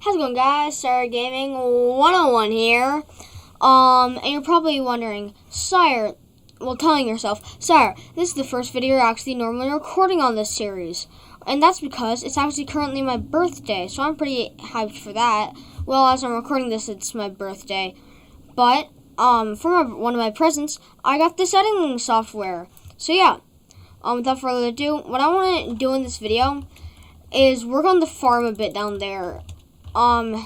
How's it going, guys? Sarah Gaming 101 here. And you're probably wondering, telling yourself, Sire, this is the first video you're actually normally recording on this series. And that's because it's actually currently my birthday, so I'm pretty hyped for that. Well, as I'm recording this, it's my birthday. But, for one of my presents, I got this editing software. So yeah, without further ado, what I want to do in this video is work on the farm a bit down there. I'm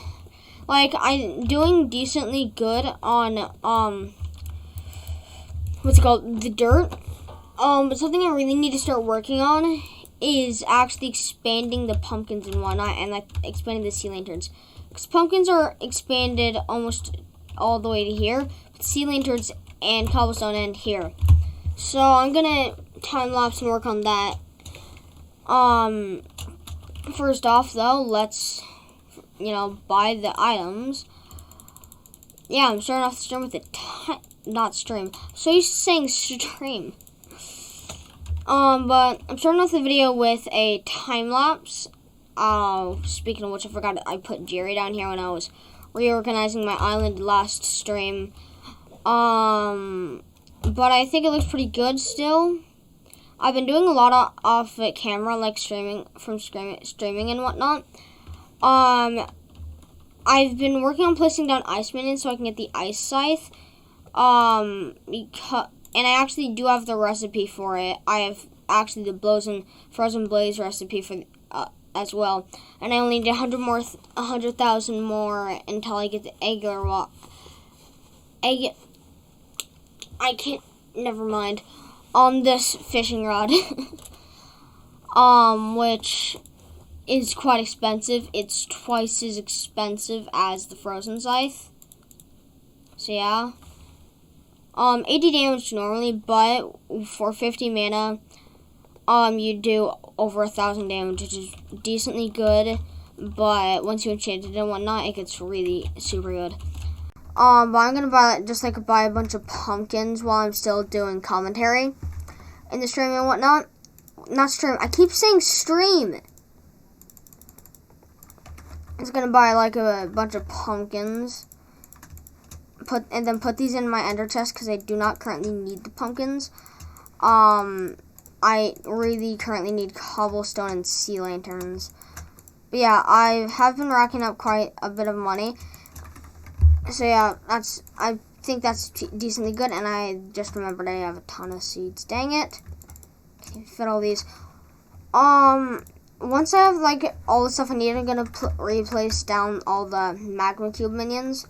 doing decently good on, the dirt. But something I really need to start working on is actually expanding the pumpkins and whatnot, and expanding the sea lanterns. Because pumpkins are expanded almost all the way to here, but sea lanterns and cobblestone end here. So I'm gonna time lapse and work on that. First off though, let's buy the items. Yeah, I'm starting off the stream with not stream. So used to saying stream. But I'm starting off the video with a time lapse. Speaking of which, I forgot I put Jerry down here when I was reorganizing my island last stream. But I think it looks pretty good still. I've been doing a lot of off camera, like streaming and whatnot. I've been working on placing down ice minions so I can get the ice scythe. And I actually do have the recipe for it. I have actually the frozen blaze recipe for as well. And I only need 100,000 more until I get the I can't. Never mind. On this fishing rod, which is quite expensive. It's twice as expensive as the frozen scythe. So yeah. 80 damage normally, but for 50 mana, you do over 1,000 damage, which is decently good. But once you enchant it and whatnot, it gets really super good. But I'm gonna buy a bunch of pumpkins while I'm still doing commentary in the stream and whatnot. Not stream. I keep saying stream. I'm just gonna buy a bunch of pumpkins. And then put these in my ender chest because I do not currently need the pumpkins. I really currently need cobblestone and sea lanterns. But yeah, I have been racking up quite a bit of money. So yeah, I think that's decently good, and I just remembered I have a ton of seeds. Dang it. Can't fit all these. Once I have all the stuff I need, I'm gonna replace down all the magma cube minions.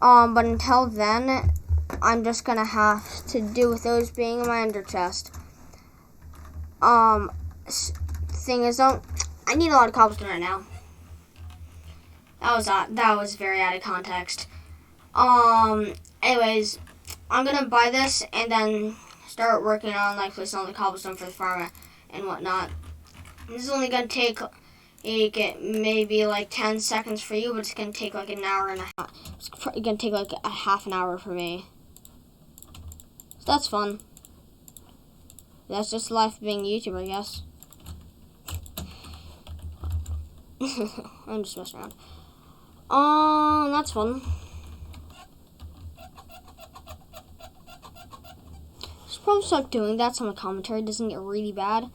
But until then, I'm just gonna have to do with those being in my ender chest. Thing is though, I need a lot of cobblestone right now. That was very out of context. Anyways, I'm gonna buy this and then start working on placing all the cobblestone for the farm and whatnot. This is only gonna take maybe 10 seconds for you, but it's gonna take an hour and a half. It's gonna take a half an hour for me. So that's fun. That's just life being a YouTuber, I guess. I'm just messing around. That's fun. Just probably start doing that so my commentary doesn't get really bad.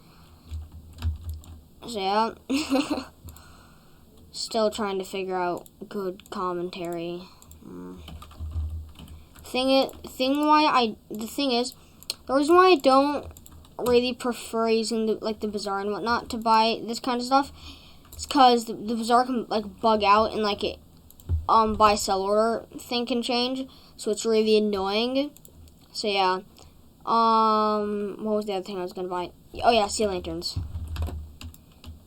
So yeah. Still trying to figure out good commentary. The reason why I don't really prefer using the bazaar and whatnot to buy this kind of stuff is because the bazaar can bug out and buy sell order thing can change, so it's really annoying. So yeah. What was the other thing I was gonna buy? Oh yeah, sea lanterns.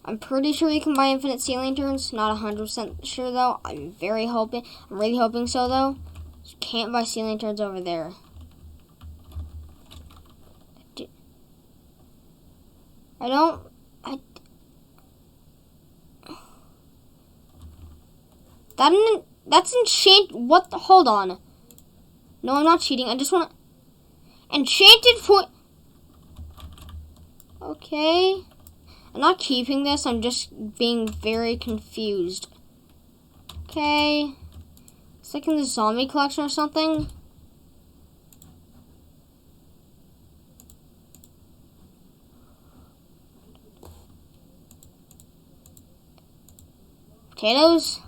I'm pretty sure you can buy infinite sea lanterns. Not 100% sure though. I'm really hoping so though. You can't buy sea lanterns over there. That's enchant. What the? Hold on. No, I'm not cheating. I just want to. Enchanted for. Okay. I'm not keeping this. I'm just being very confused. Okay. It's like in the zombie collection or something. Potatoes.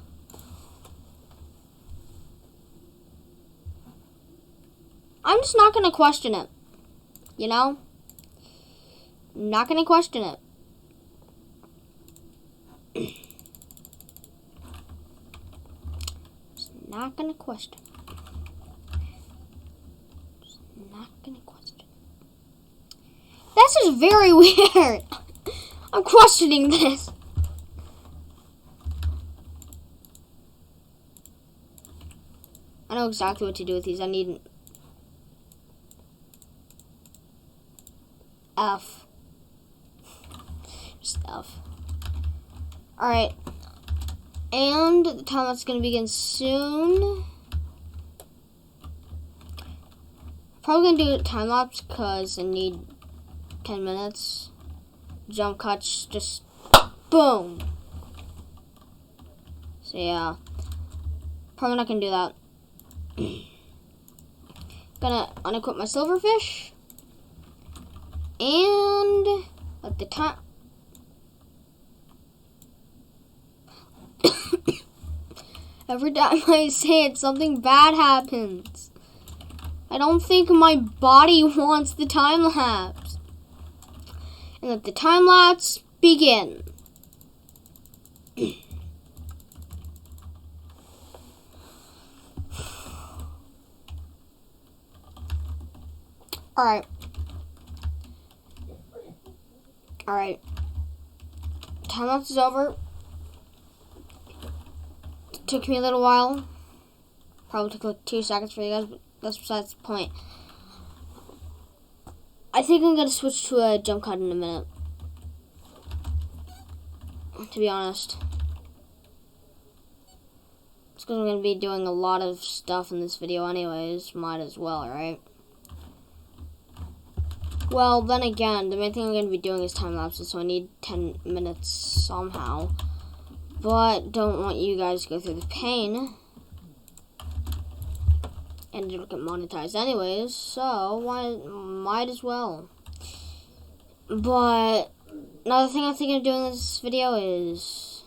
I'm just not gonna question it. You know? I'm not gonna question it. Just not gonna question. Just not gonna question. This is very weird. I'm questioning this. I know exactly what to do with these. I need an F. Just F. Alright. And the time lapse is going to begin soon. Probably going to do a time lapse because I need 10 minutes. Jump cuts, just boom. So yeah. Probably not going to do that. Gonna unequip my silverfish. And at the time. Every time I say it, something bad happens. I don't think my body wants the time lapse. And let the time lapse begin. Alright. Alright. Time lapse is over. It took me a little while. Probably took like 2 seconds for you guys, but that's besides the point. I think I'm gonna switch to a jump cut in a minute. To be honest. It's because I'm gonna be doing a lot of stuff in this video anyways. Might as well, right? Well, then again, the main thing I'm going to be doing is time lapses, so I need 10 minutes somehow. But don't want you guys to go through the pain. And it'll get monetized anyways, so might as well. But another thing I'm thinking of doing in this video is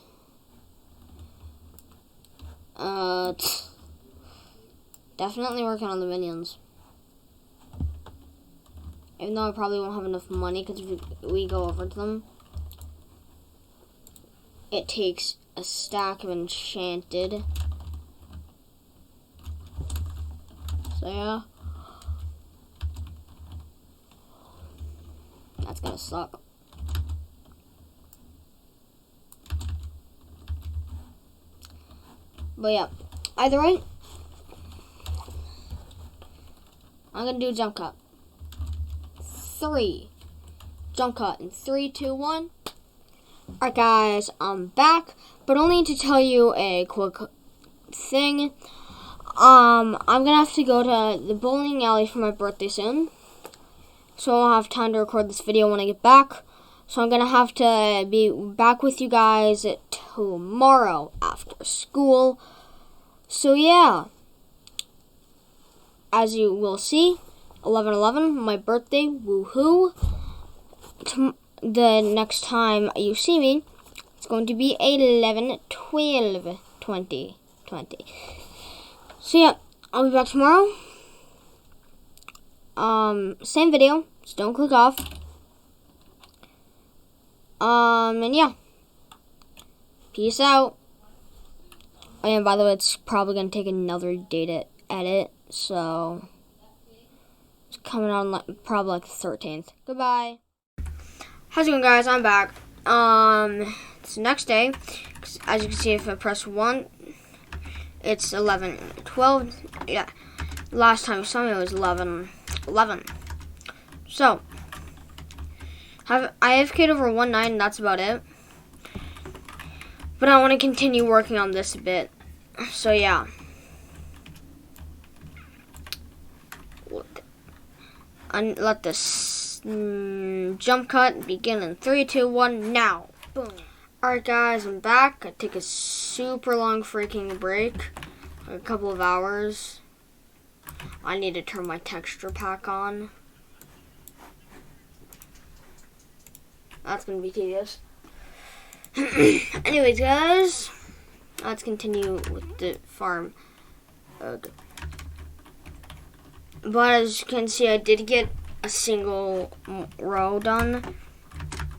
definitely working on the minions. Even though I probably won't have enough money because if we go over to them, it takes a stack of enchanted. So yeah. That's gonna suck. But yeah, either way, I'm gonna do a jump cut. 3. Jump cut in 3, 2, 1. Alright guys, I'm back, but only to tell you a quick thing. I'm gonna have to go to the bowling alley for my birthday soon. So I'll have time to record this video when I get back. So I'm gonna have to be back with you guys tomorrow after school. So yeah. As you will see, 11/11, my birthday, woohoo. The next time you see me, it's going to be 11/12/2020. So yeah, I'll be back tomorrow. Same video, so don't click off. And yeah. Peace out. Oh, and by the way, it's probably going to take another day to edit, so it's coming on probably like the 13th. Goodbye. How's it going, guys? I'm back. It's the next day. As you can see, if I press 1, it's 11/12. Yeah. Last time you saw me, it was 11/11. So, I AFK'd over 1-9, that's about it. But I want to continue working on this a bit. So, yeah. And let this jump cut begin in 3, 2, 1, now. Boom. Alright guys, I'm back. I take a super long freaking break, like a couple of hours. I need to turn my texture pack on. That's gonna be tedious. Anyways, guys, let's continue with the farm. But as you can see, I did get a single row done,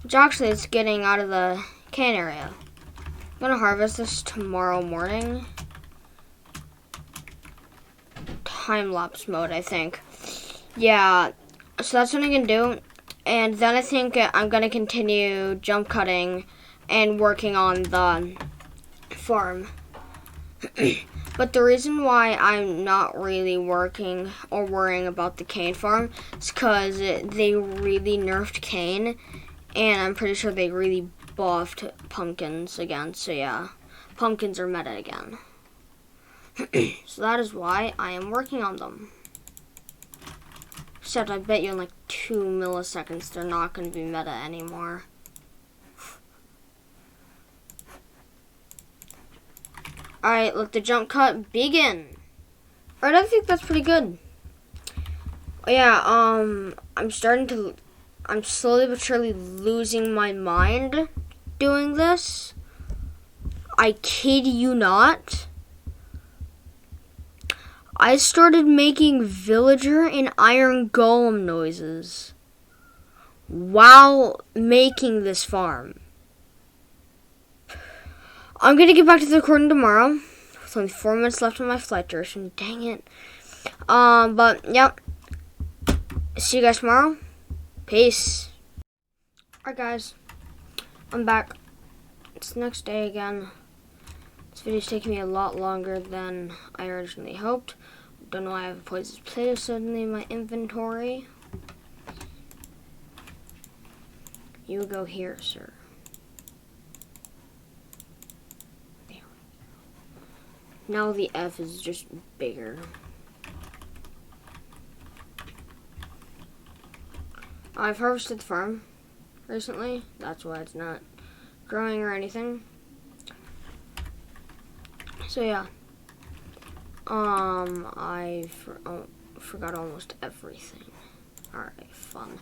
which actually is getting out of the cane area. I'm gonna harvest this tomorrow morning. Time-lapse mode, I think. Yeah, so that's what I'm gonna do. And then I think I'm gonna continue jump cutting and working on the farm. But the reason why I'm not really working or worrying about the cane farm is because they really nerfed cane, and I'm pretty sure they really buffed pumpkins again. So yeah, pumpkins are meta again. So that is why I am working on them. Except I bet you in like 2 milliseconds they're not going to be meta anymore. Alright, let the jump cut begin. Alright, I think that's pretty good. Yeah, I'm slowly but surely losing my mind doing this. I kid you not. I started making villager and iron golem noises while making this farm. I'm going to get back to the recording tomorrow. With only 4 minutes left on my flight duration. Dang it. But, yeah. See you guys tomorrow. Peace. Alright, guys. I'm back. It's the next day again. This video's taking me a lot longer than I originally hoped. Don't know why I have a poisonous potato suddenly in my inventory. You go here, sir. Now the F is just bigger. I've harvested the farm recently. That's why it's not growing or anything. So yeah. I forgot almost everything. Alright, fun.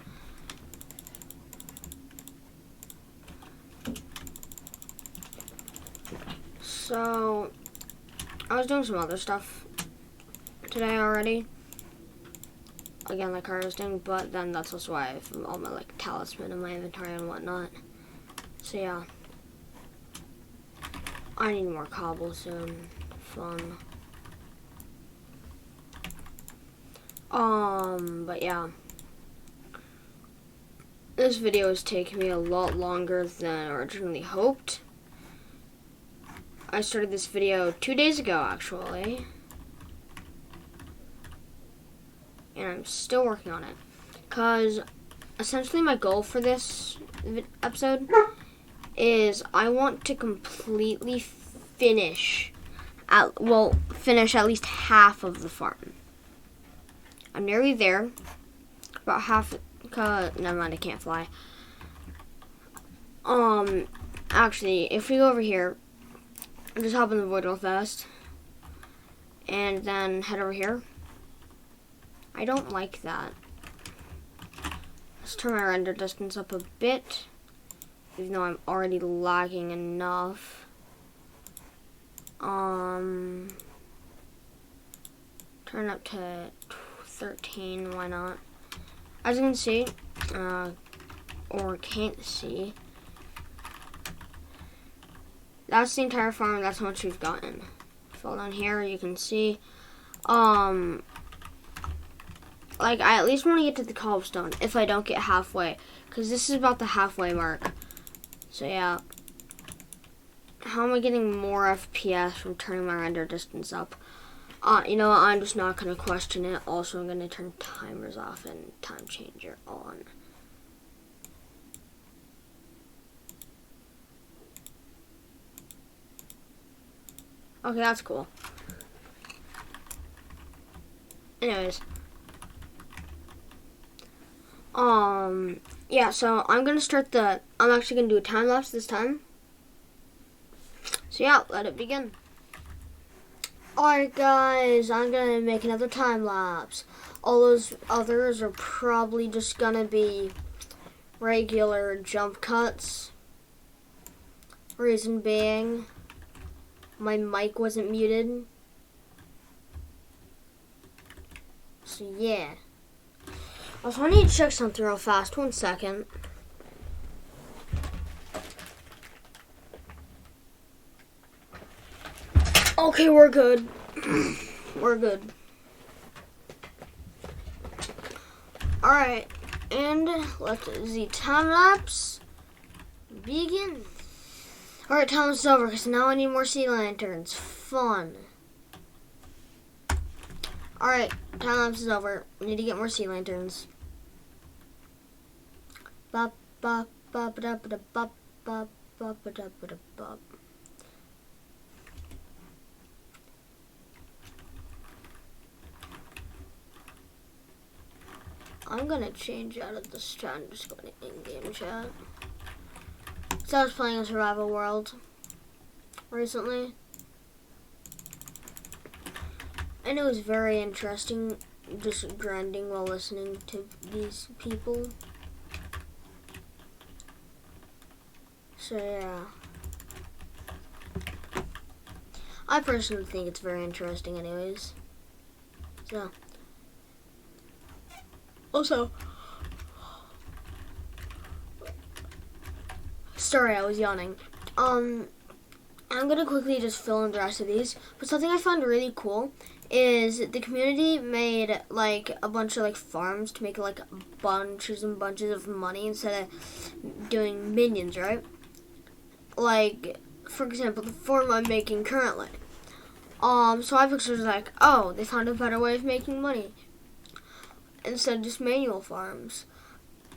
So I was doing some other stuff today already. Again, like harvesting, but then that's also why I have all my like talisman in my inventory and whatnot. So yeah. I need more cobblestone. Fun. But yeah. This video is taking me a lot longer than originally hoped. I started this video 2 days ago, actually. And I'm still working on it. Because essentially my goal for this episode is I want to completely finish at least half of the farm. I'm nearly there. About half. Never mind, I can't fly. Actually, if we go over here, just hop in the void real fast, and then head over here. I don't like that. Let's turn my render distance up a bit, even though I'm already lagging enough. Turn up to 13, why not? As you can see, or can't see, that's the entire farm. That's how much we've gotten. Fall down here, you can see, like, I at least want to get to the cobblestone if I don't get halfway, because this is about the halfway mark. So yeah. How am I getting more FPS from turning my render distance up? You know what, I'm just not going to question it. Also, I'm going to turn timers off and time changer on. Okay, that's cool. Anyways. Yeah, so I'm going to start I'm actually going to do a time lapse this time. So So yeah, let it begin. Alright guys, I'm gonna make another time lapse. All those others are probably just gonna be regular jump cuts. Reason being, my mic wasn't muted. So yeah. Also, I need to check something real fast. 1 second. Okay, we're good. We're good. Alright, and let the time lapse begin. Alright, time lapse is over because now I need more sea lanterns. Fun. Alright, time lapse is over. We need to get more sea lanterns. Bop, bop, bop, da, ba, da, bop, bop, bop, da, ba, da, bop. I'm gonna change out of this chat and just go to in-game chat. So I was playing a survival world recently, and it was very interesting just grinding while listening to these people. So yeah, I personally think it's very interesting anyways. So also, sorry, I was yawning. I'm gonna quickly just fill in the rest of these. But something I found really cool is the community made like a bunch of like farms to make like bunches and bunches of money instead of doing minions, right? Like, for example, the farm I'm making currently. So Hypixle was like, oh, they found a better way of making money instead of just manual farms.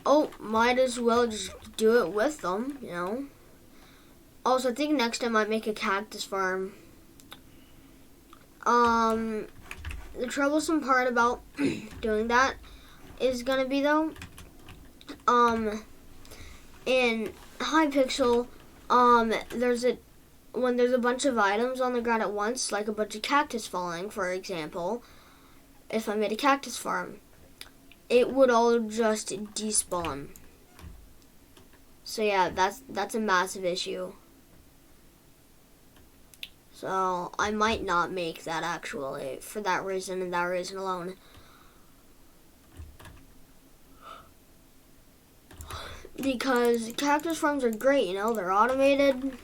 Oh, might as well just do it with them, you know. Also, I think next time I might make a cactus farm. The troublesome part about doing that is gonna be though, in Hypixel, when there's a bunch of items on the ground at once, like a bunch of cactus falling, for example, if I made a cactus farm, it would all just despawn. So yeah, that's a massive issue. So I might not make that actually for that reason and that reason alone. Because cactus farms are great, you know, they're automated.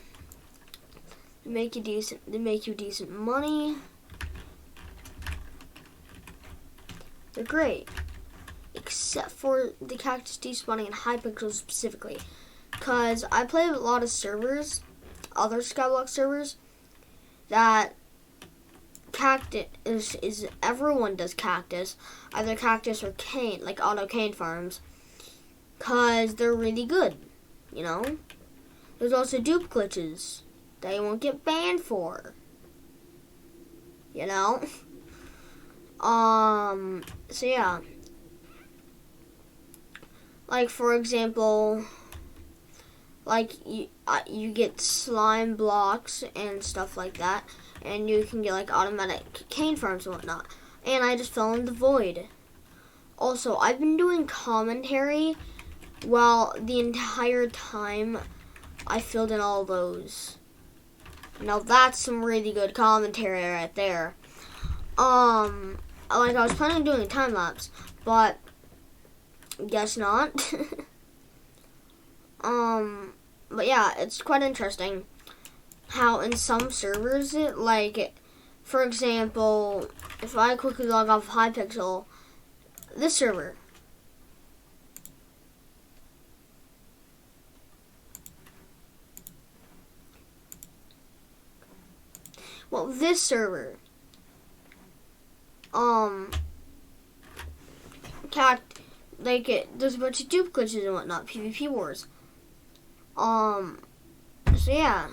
They make you decent money. They're great. Except for the cactus despawning in Hypixel specifically. Because I play a lot of servers, other skyblock servers, that cactus is everyone does cactus, either cactus or cane, like auto cane farms, because they're really good, you know. There's also dupe glitches that you won't get banned for, you know. So yeah. Like, for example, like you get slime blocks and stuff like that, and you can get like automatic cane farms and whatnot. And I just fell in the void. Also, I've been doing commentary while the entire time I filled in all those. Now that's some really good commentary right there. Like I was planning on doing a time lapse, but guess not. But yeah, it's quite interesting how in some servers, like, for example, if I quickly log off Hypixel, this server, well, this server, there's a bunch of dupe glitches and whatnot, PvP wars. So yeah,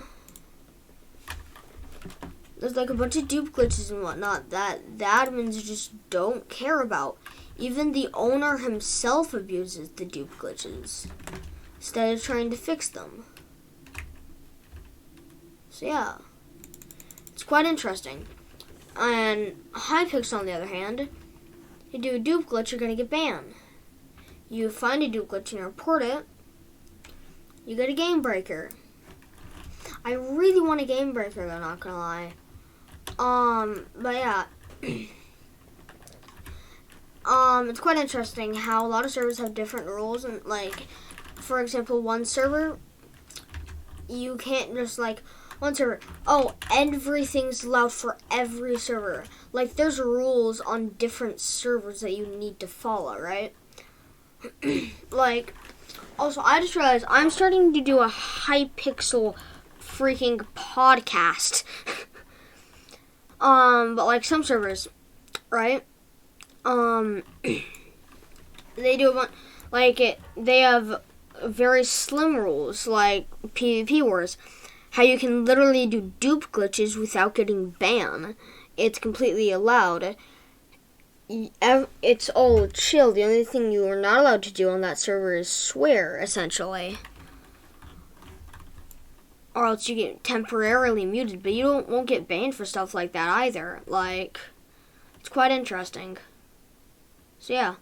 there's like a bunch of dupe glitches and whatnot that the admins just don't care about. Even the owner himself abuses the dupe glitches instead of trying to fix them. So yeah, quite interesting. And Hypixle, on the other hand, you do a dupe glitch, you're going to get banned. You find a dupe glitch and report it, you get a game breaker. I really want a game breaker, though, not going to lie. But yeah. It's quite interesting how a lot of servers have different rules. And, like, for example, one server, you can't just, like, one server, oh, everything's allowed for every server. Like, there's rules on different servers that you need to follow, right? Like, also, I just realized I'm starting to do a Hypixle freaking podcast. But, like, some servers, right? They do want, like, they have very slim rules, like PvP wars. How you can literally do dupe glitches without getting banned. It's completely allowed. It's all chill. The only thing you are not allowed to do on that server is swear, essentially. Or else you get temporarily muted, but you won't get banned for stuff like that either. Like, it's quite interesting. So yeah.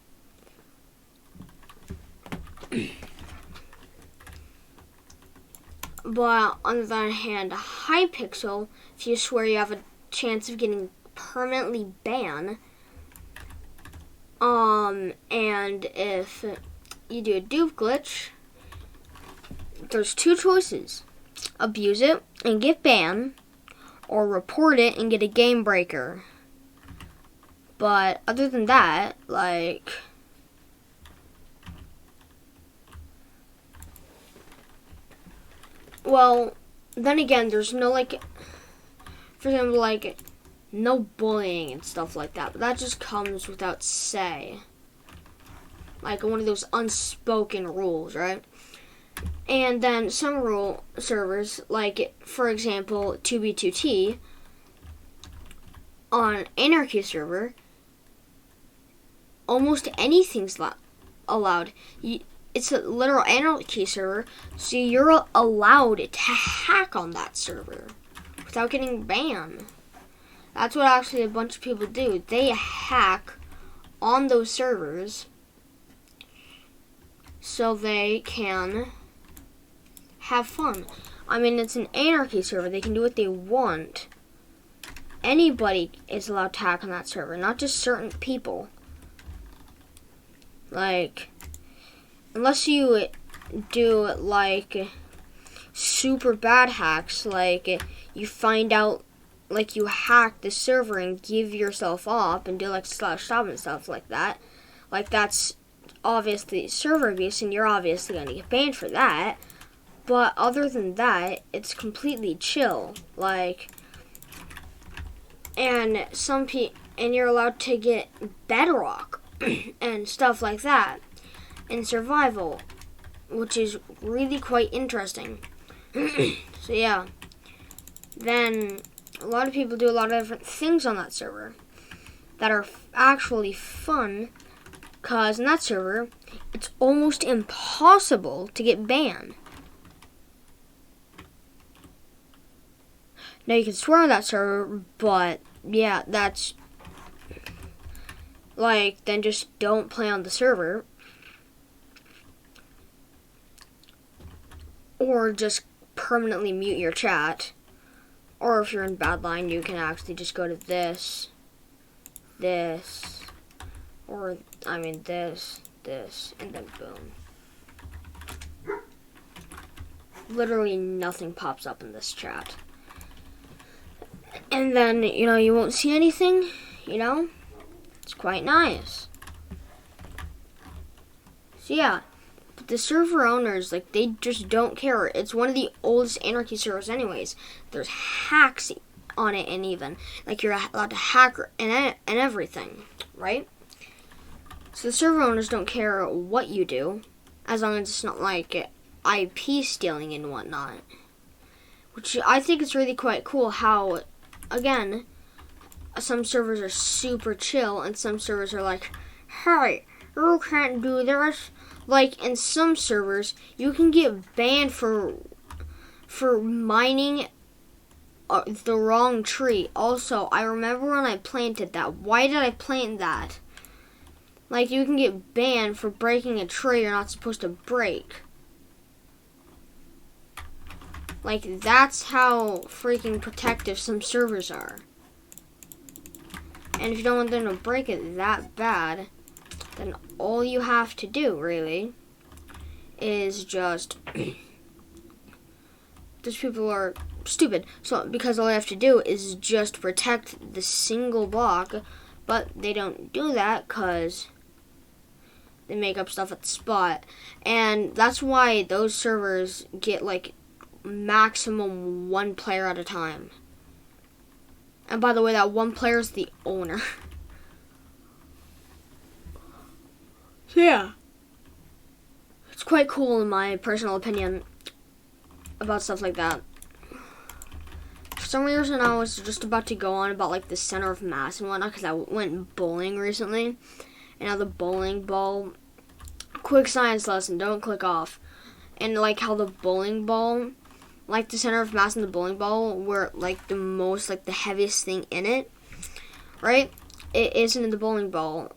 But on the other hand, Hypixel, if you swear, you have a chance of getting permanently banned. And if you do a dupe glitch, there's two choices. Abuse it and get banned, or report it and get a game breaker. But other than that, like, well, then again, there's no, like, for example, like, no bullying and stuff like that. But that just comes without say. Like, one of those unspoken rules, right? And then some servers, like, for example, 2B2T, on Anarchy server, almost anything's allowed. It's a literal Anarchy server, so you're allowed to hack on that server without getting banned. That's what actually a bunch of people do. They hack on those servers so they can have fun. I mean, it's an Anarchy server. They can do what they want. Anybody is allowed to hack on that server, not just certain people. Like, unless you do, like, super bad hacks, like, you find out, like, you hack the server and give yourself up and do, like, /stop and stuff like that. Like, that's obviously server abuse, and you're obviously going to get banned for that. But other than that, it's completely chill. Like, and and you're allowed to get bedrock and stuff like that in survival, which is really quite interesting. So yeah, then a lot of people do a lot of different things on that server that are actually fun, because in that server it's almost impossible to get banned. Now, you can swear on that server, but yeah, that's, like, then just don't play on the server. Or just permanently mute your chat. Or if you're in bad line, you can actually just go to this, or, I mean, this, and then boom. Literally nothing pops up in this chat. And then, you won't see anything, It's quite nice. So yeah, but the server owners, like, they just don't care. It's one of the oldest Anarchy servers anyways. There's hacks on it, and even, like, you're allowed to hack and everything, right? So the server owners don't care what you do, as long as it's not, like, IP stealing and whatnot. Which I think is really quite cool how, again, some servers are super chill and some servers are like, hey, you can't do this. Like, in some servers, you can get banned for mining the wrong tree. Also, I remember when I planted that. Why did I plant that? Like, you can get banned for breaking a tree you're not supposed to break. Like, that's how freaking protective some servers are. And if you don't want them to break it that bad, then all you have to do, really, is just... Those people are stupid. So, because all you have to do is just protect the single block, but they don't do that because they make up stuff at the spot. And that's why those servers get, like, maximum one player at a time. And by the way, that one player is the owner. So yeah, it's quite cool in my personal opinion about stuff like that. For some reason, I was just about to go on about like the center of mass and whatnot because I went bowling recently, and how the bowling ball. Quick science lesson: don't click off. And like how the bowling ball. Like the center of mass in the bowling ball, where like the most, like the heaviest thing in it, right? It isn't in the bowling ball,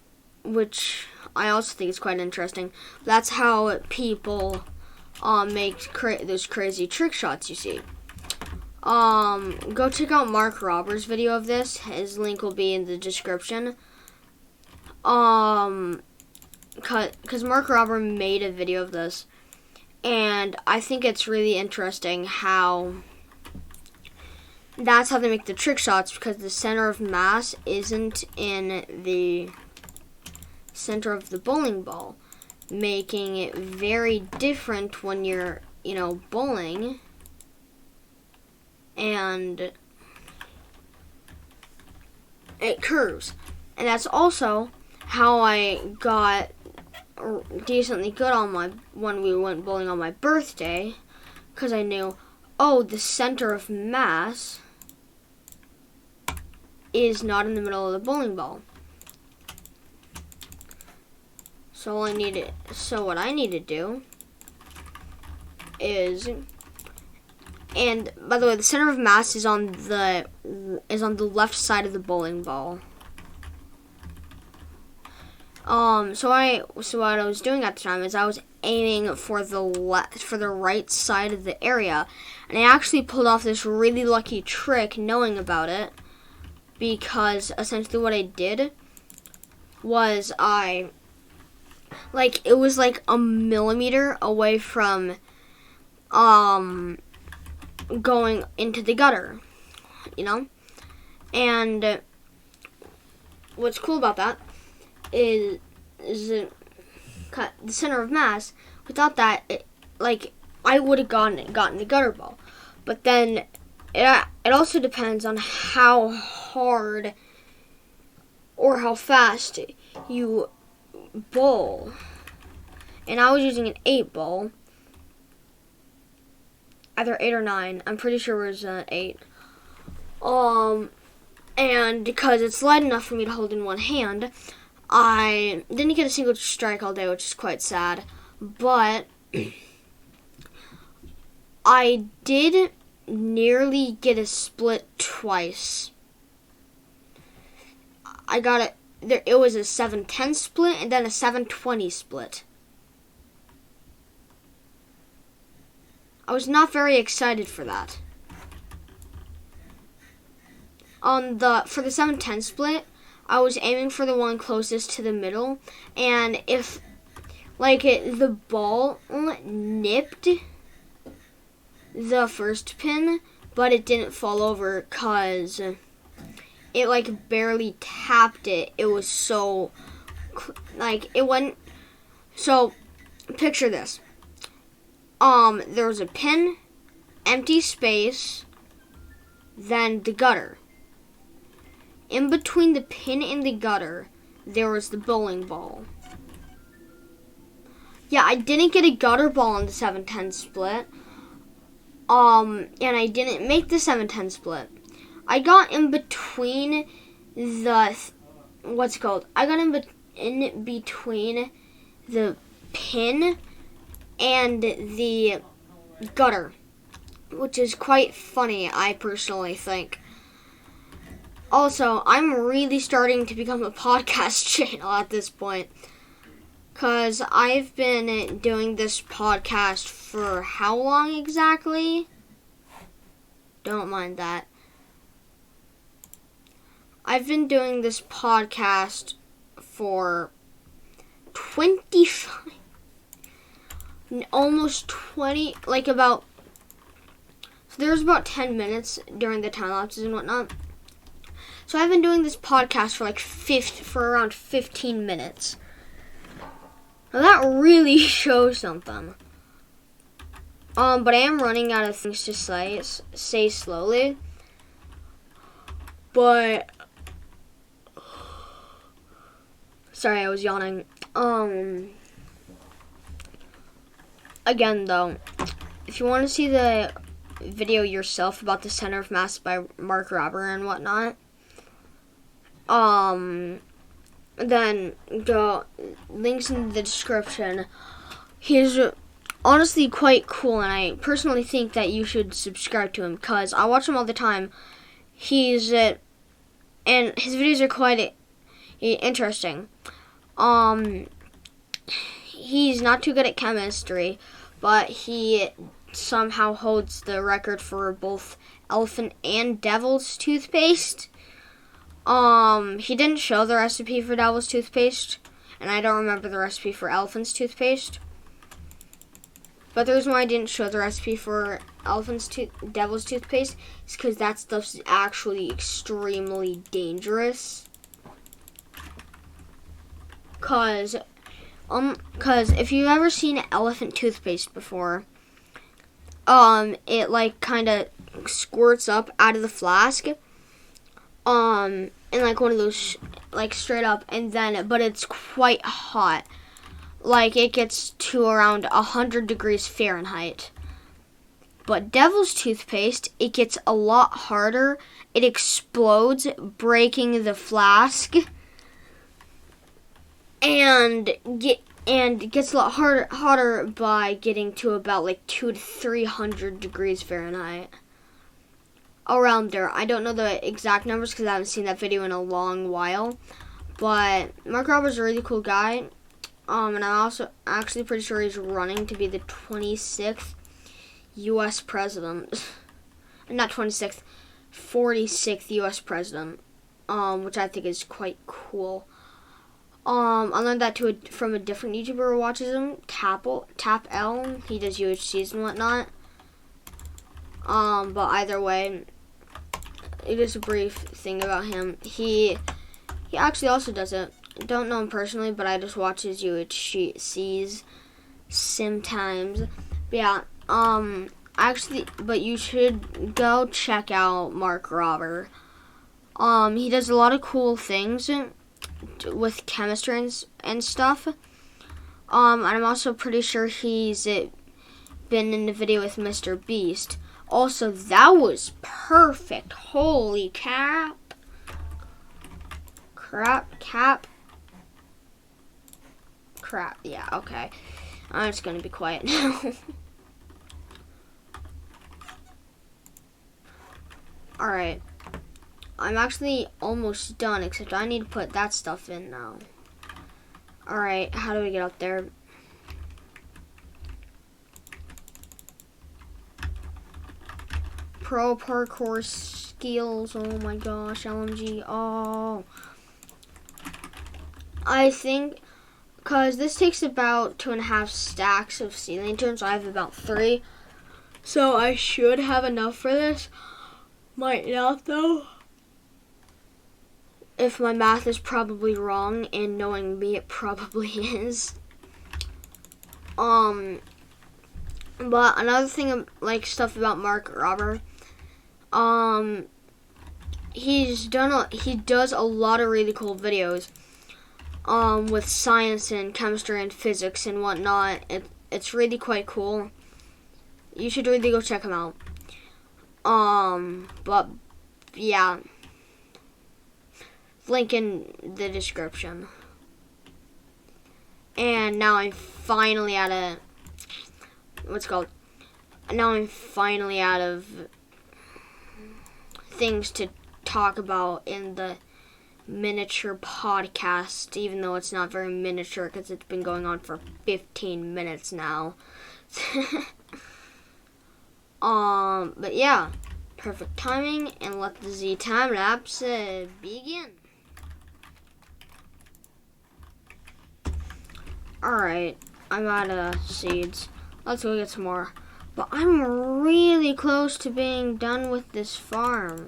which I also think is quite interesting. That's how people make those crazy trick shots you see. Go check out Mark Roberts' video of this. His link will be in the description. Cause Mark Roberts made a video of this. And I think it's really interesting how that's how they make the trick shots, because the center of mass isn't in the center of the bowling ball, making it very different when you're, bowling. And it curves. And that's also how I got decently good on when we went bowling on my birthday, because I knew, the center of mass is not in the middle of the bowling ball. So what I need to do is, and by the way, the center of mass is on the left side of the bowling ball. So what I was doing at the time is I was aiming for the right side of the area, and I actually pulled off this really lucky trick knowing about it, because essentially what I did was it was like a millimeter away from going into the gutter, and what's cool about that is it cut the center of mass. Without that, I would have gotten the gutter ball. But then it also depends on how hard or how fast you bowl. And I was using an 8 ball, either 8 or 9. I'm pretty sure it was 8. And because it's light enough for me to hold in one hand, I didn't get a single strike all day, which is quite sad. But I did nearly get a split twice. I got it. It was a 7-10 split and then a 7-20 split. I was not very excited for that. For the 7-10 split, I was aiming for the one closest to the middle, and if the ball nipped the first pin, but it didn't fall over because it barely tapped it. It was so it went. So picture this. There was a pin, empty space, then the gutter. In between the pin and the gutter, there was the bowling ball. Yeah, I didn't get a gutter ball on the 7-10 split. And I didn't make the 7-10 split. I got in between I got in between the pin and the gutter. which is quite funny, I personally think. Also, I'm really starting to become a podcast channel at this point, because I've been doing this podcast for how long exactly? Don't mind that. I've been doing this podcast for 25, almost 20, like about, so there's about 10 minutes during the time lapses and whatnot. So I've been doing this podcast for around 15 minutes. Now that really shows something. But I am running out of things to say slowly. But sorry, I was yawning. Again though, if you want to see the video yourself about the center of mass by Mark Robber and whatnot, then go links in the description. He's honestly quite cool, and I personally think that you should subscribe to him because I watch him all the time. And his videos are quite interesting. He's not too good at chemistry, but he somehow holds the record for both elephant and devil's toothpaste. He didn't show the recipe for devil's toothpaste, and I don't remember the recipe for elephant's toothpaste. But the reason why I didn't show the recipe for devil's toothpaste is because that stuff's actually extremely dangerous. Cause if you've ever seen elephant toothpaste before, it like kind of squirts up out of the flask, in like one of those like straight up, and then but it's quite hot. Like it gets to around 100 degrees Fahrenheit. But devil's toothpaste, it gets a lot harder. It explodes, breaking the flask, and it gets a lot hotter by getting to about like 200 to 300 degrees Fahrenheit. Around there. I don't know the exact numbers because I haven't seen that video in a long while. But Mark Robert's a really cool guy. And I'm also actually pretty sure he's running to be the 26th U.S. president. Not 26th, 46th U.S. president. Which I think is quite cool. I learned that from a different YouTuber who watches him, Tap L. He does UHCs and whatnot. But either way, it is a brief thing about him. He actually also does it. I don't know him personally, but I just watch his UHCs sometimes. But yeah, but you should go check out Mark Robber. He does a lot of cool things with chemistry and stuff. And I'm also pretty sure he's been in the video with Mr. Beast. Also, that was perfect. Holy crap, yeah, okay. I'm just gonna be quiet now. Alright. I'm actually almost done, except I need to put that stuff in now. Alright, how do we get up there? Pro parkour skills, oh my gosh, LMG, oh. I think, because this takes about 2.5 stacks of sea lanterns, I have about 3. So I should have enough for this. Might not though. If my math is probably wrong, and knowing me, it probably is. But another thing, like stuff about Mark Robber, he does a lot of really cool videos, with science and chemistry and physics and whatnot. It's really quite cool. You should really go check him out. But yeah, link in the description. And now I'm finally at now I'm finally out of things to talk about in the miniature podcast, even though it's not very miniature because it's been going on for 15 minutes now. But yeah, perfect timing, and let the Z time lapse begin. Alright, I'm out of seeds. Let's go get some more. But I'm really close to being done with this farm.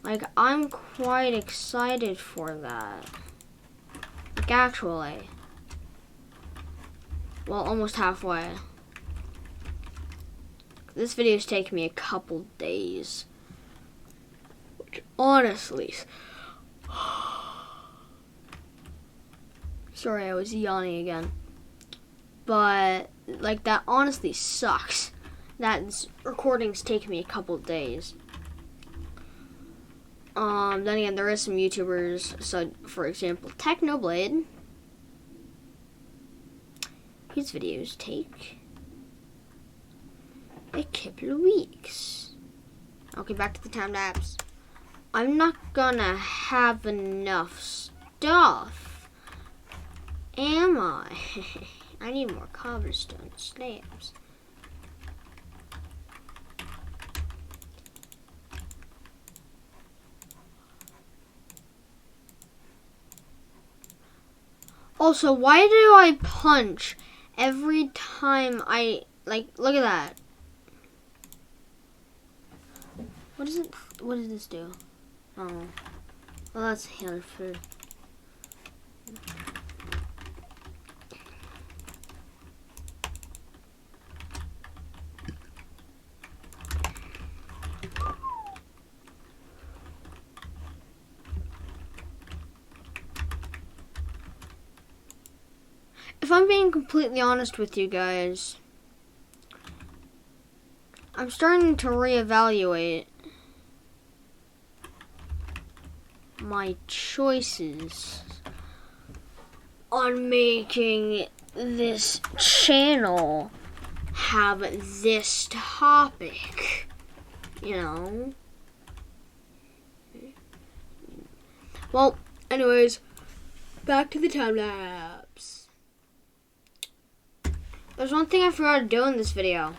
Like, I'm quite excited for that. Like, actually. Well, almost halfway. This video's taken me a couple days. Which, honestly... Sorry, I was yawning again. But, like, that honestly sucks. That recording's taken me a couple days. Then again, there is some YouTubers, so, for example, Technoblade. His videos take a couple of weeks. Okay, back to the time lapse. I'm not gonna have enough stuff, am I? I need more cobblestone slabs. Also, why do I punch every time I, like, look at that. What is it? What does this do? Oh, well, that's helpful. If I'm being completely honest with you guys, I'm starting to reevaluate my choices on making this channel have this topic, you know? Well, anyways, back to the time lapse. There's one thing I forgot to do in this video.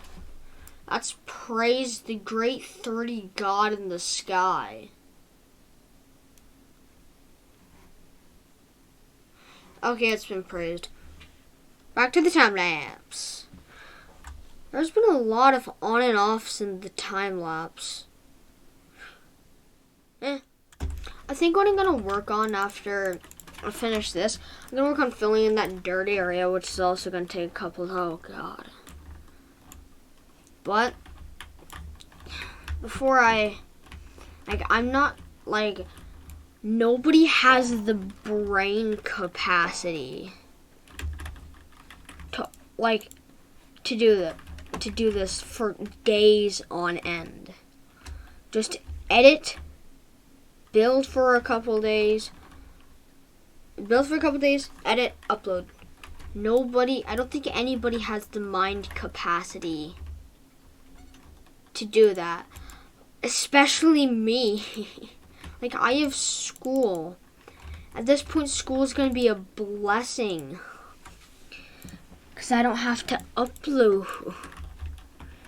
That's praise the great 30 God in the sky. Okay, it's been praised. Back to the time lapse. There's been a lot of on and offs in the time lapse. I think what I'm gonna work on after I finish this, I'm gonna work on filling in that dirty area, which is also gonna take a couple. Oh god! But before I'm not like. Nobody has the brain capacity to do this for days on end. Just edit, build for a couple days, edit, upload. I don't think anybody has the mind capacity to do that, especially me. Like, I have school. At this point, school is going to be a blessing. Because I don't have to upload.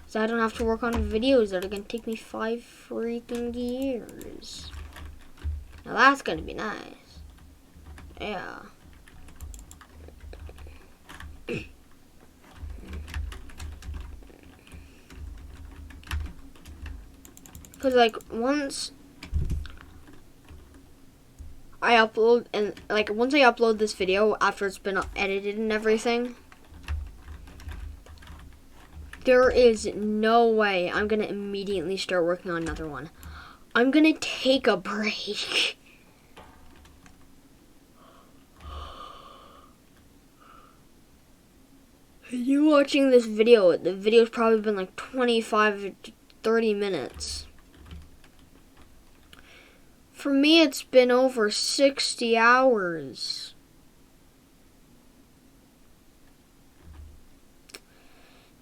So I don't have to work on videos that are going to take me 5 freaking years. Now that's going to be nice. Yeah. Because, like, once I upload, and like once I upload this video after it's been edited and everything, there is no way I'm gonna immediately start working on another one. I'm gonna take a break. You watching this video, the video's probably been like 25 to 30 minutes. For me, it's been over 60 hours.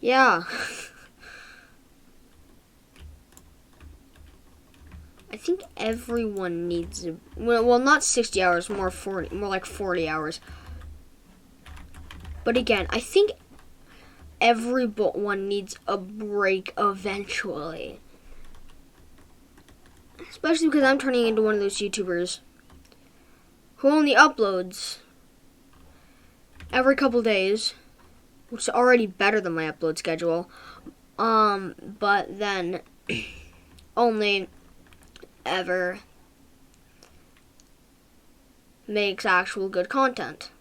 Yeah. I think everyone needs well, not 60 hours, more like 40 hours. But again, I think every but one needs a break eventually. Especially because I'm turning into one of those YouTubers who only uploads every couple days, which is already better than my upload schedule. But then only ever makes actual good content.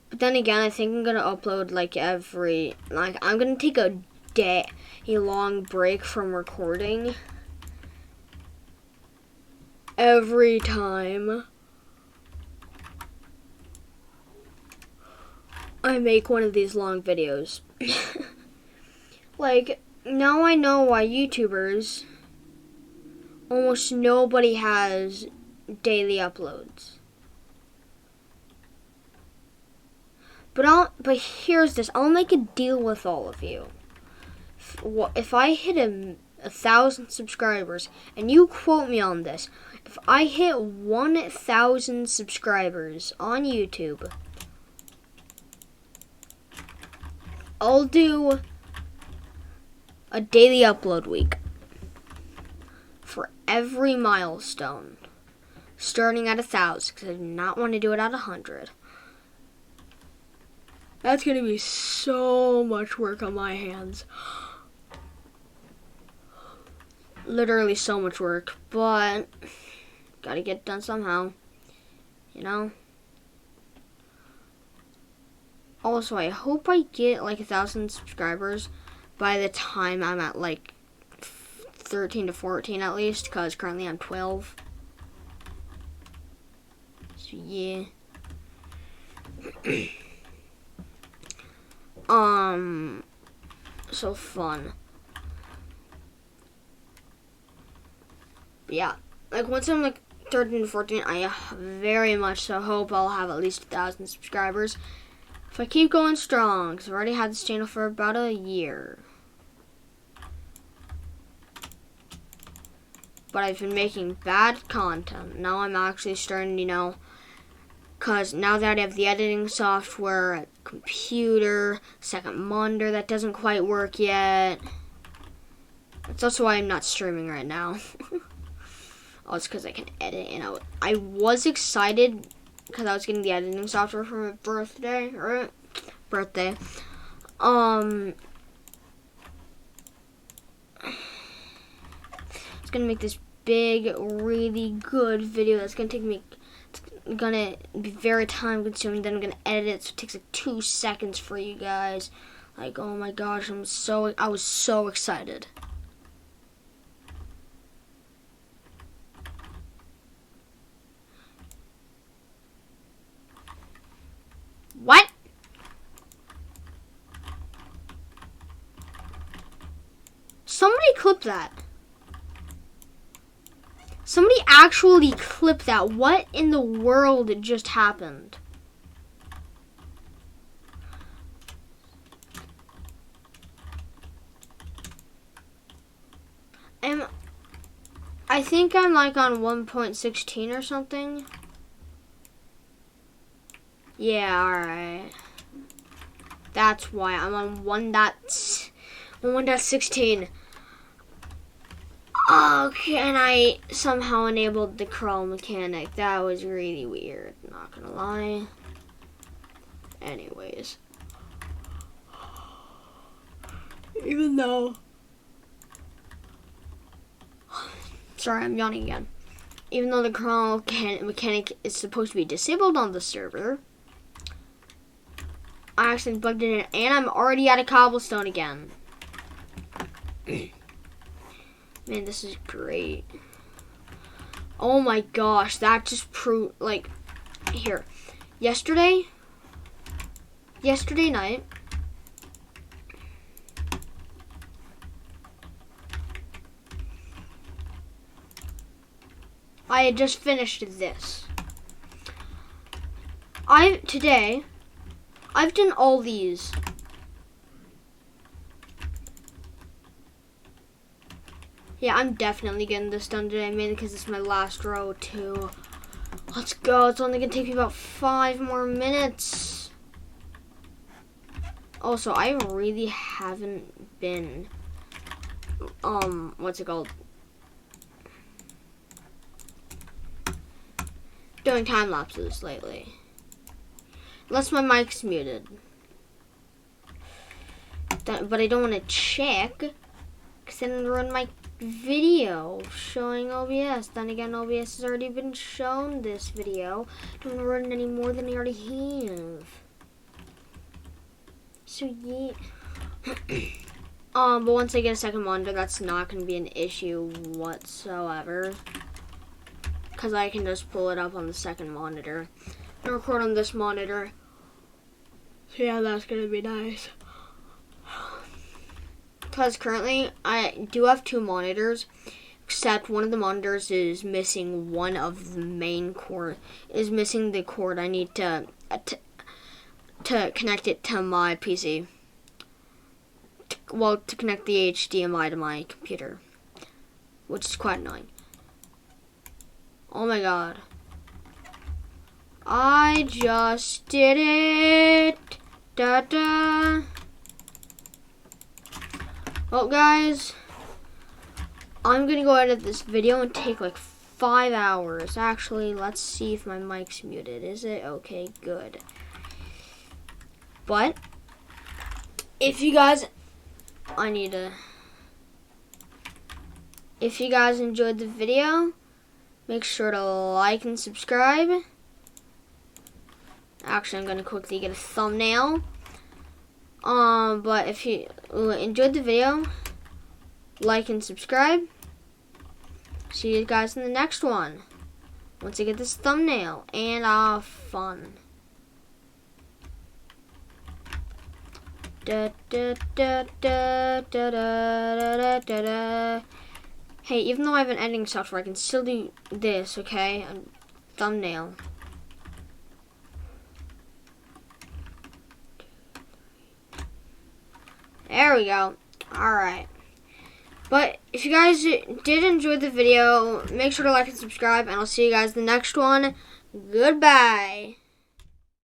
But then again, I think I'm gonna upload I'm gonna take a long break from recording every time I make one of these long videos. Like, now I know why YouTubers, almost nobody has daily uploads. But here's this. I'll make a deal with all of you. If I hit 1,000 subscribers, and you quote me on this, if I hit 1,000 subscribers on YouTube, I'll do a daily upload week for every milestone, starting at 1,000, because I do not want to do it at 100. That's going to be so much work on my hands. Literally so much work, but gotta get it done somehow, you know? Also, I hope I get like 1,000 subscribers by the time I'm at like 13 to 14 at least, because currently I'm 12. So yeah. So fun. But yeah, like once I'm like 13 to 14, I very much so hope I'll have at least 1,000 subscribers. If I keep going strong, because I've already had this channel for about a year. But I've been making bad content. Now I'm actually starting, because now that I have the editing software, computer, second monitor that doesn't quite work yet. That's also why I'm not streaming right now. Oh, it's because I can edit, and I was excited because I was getting the editing software for my birthday. It's gonna make this big, really good video that's gonna take me. It's gonna be very time consuming. Then I'm gonna edit it, so it takes like 2 seconds for you guys. Like, oh my gosh, I was so excited. What? Somebody clip that. Somebody actually clip that. What in the world just happened? I think I'm like on 1.16 or something. Yeah, alright. That's why I'm on 1.16. Okay, and I somehow enabled the crawl mechanic. That was really weird, not gonna lie. Anyways. Even though... Sorry, I'm yawning again. Even though the crawl mechanic is supposed to be disabled on the server, I actually plugged it in, and I'm already at a cobblestone again. Man, this is great. Oh my gosh, that just proved, like, here. Yesterday night, I had just finished this. Today, I've done all these. Yeah, I'm definitely getting this done today, mainly because it's my last row too. Let's go. It's only gonna take me about 5 more minutes. Also, I really haven't been, what's it called? Doing time lapses lately. Unless my mic's muted. But I don't want to check, because then it'll ruin my video showing OBS. Then again, OBS has already been shown this video. Don't want to ruin any more than I already have. So yeah. But once I get a second monitor, that's not going to be an issue whatsoever, because I can just pull it up on the second monitor and record on this monitor. So yeah, that's going to be nice. Because currently, I do have 2 monitors, except one of the monitors is missing one of the main cord. Is missing the cord I need to connect it to my PC. To connect the HDMI to my computer, which is quite annoying. Oh my god. I just did it. Da da. Well, guys, I'm gonna go edit this video and take like 5 hours. Actually, let's see if my mic's muted. Is it? Okay, good. But if you guys if you guys enjoyed the video, make sure to like and subscribe. Actually, I'm gonna quickly get a thumbnail. But if you enjoyed the video, like and subscribe. See you guys in the next one. Once I get this thumbnail and fun. Da, da, da, da, da, da, da, da. Hey, even though I have an editing software, I can still do this, okay? A thumbnail. There we go. Alright. But if you guys did enjoy the video, make sure to like and subscribe, and I'll see you guys in the next one. Goodbye.